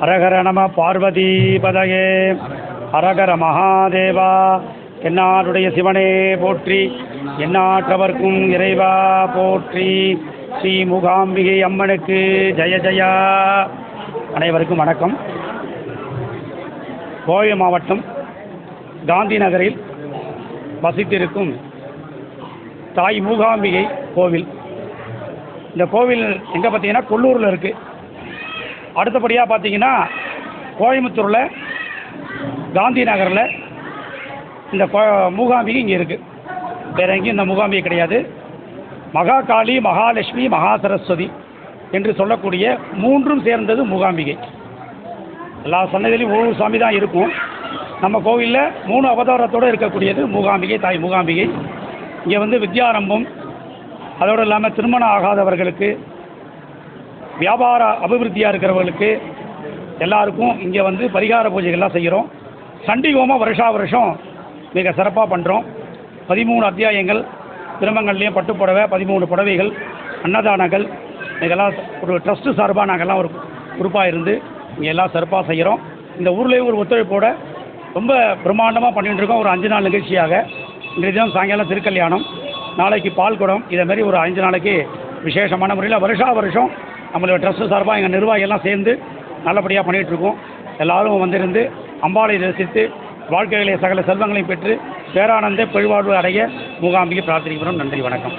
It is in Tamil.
ஹரஹர நம பார்வதி பதயே ஹரஹர மகாதேவா. எந்நாடுடைய சிவனே போற்றி, எந்நாட்டவர்க்கும் இறைவா போற்றி. ஸ்ரீ மூகாம்பிகை அம்மனுக்கு ஜெய ஜெயா. அனைவருக்கும் வணக்கம். கோவை மாவட்டம் காந்தி நகரில் வசித்திருக்கும் தாய் மூகாம்பிகை கோவில். இந்த கோவில் எங்கே பார்த்தீங்கன்னா கொல்லூரில் இருக்குது. அடுத்தபடியாக பார்த்தீங்கன்னா கோயம்புத்தூரில் காந்தி நகரில் இந்த மூகாம்பிகை இங்கே இருக்குது. வேறு எங்கேயும் இந்த மூகாம்பிகை கிடையாது. மகாகாளி, மகாலட்சுமி, மகா சரஸ்வதி என்று சொல்லக்கூடிய மூன்றும் சேர்ந்தது மூகாம்பிகை. எல்லா சன்னதியிலையும் ஒவ்வொரு சாமி தான் இருக்கும். நம்ம கோவிலில் 3 அவதாரத்தோடு இருக்கக்கூடியது மூகாம்பிகை, தாய் மூகாம்பிகை. இங்கே வித்யாரம்பம், அதோடு இல்லாமல் திருமணம் ஆகாதவர்களுக்கு, வியாபார அபிவிருத்தியாக இருக்கிறவர்களுக்கு எல்லாருக்கும் இங்கே பரிகார பூஜைகள்லாம் செய்கிறோம். சண்டி ஹோமம் வருஷம் மிக சிறப்பாக பண்ணுறோம். 13 அத்தியாயங்கள், திருமங்கள்லேயும் பட்டுப்புடவை, 13 புடவைகள், அன்னதானங்கள், இதெல்லாம் ஒரு ட்ரஸ்ட்டு சார்பாக நாங்கள்லாம் ஒரு குரூப்பாக இருந்து இங்கே எல்லாம் சிறப்பாக செய்கிறோம். இந்த ஊர்லேயும் ஒரு ஒத்துழைப்போடு ரொம்ப பிரம்மாண்டமாக பண்ணிகிட்டு இருக்கோம். ஒரு 5 நாள் நிகழ்ச்சியாக இன்றைய தினம் சாயங்காலம் திருக்கல்யாணம், நாளைக்கு பால்குடம், இதேமாரி ஒரு 5 நாளைக்கு விசேஷமான முறையில் வருஷம் நம்மளோட ட்ரஸ்ட்டு சார்பாக எங்கள் நிர்வாகிகள்லாம் சேர்ந்து நல்லபடியாக பண்ணிகிட்ருக்கோம். எல்லோரும் வந்திருந்து அம்பாளை ரசித்து வாழ்க்கைகளை சகல செல்வங்களையும் பெற்று பேரானந்த பெருவாழ்வு அடைய மூகாம்பிகை பிரார்த்தனைக்கிறோம். நன்றி, வணக்கம்.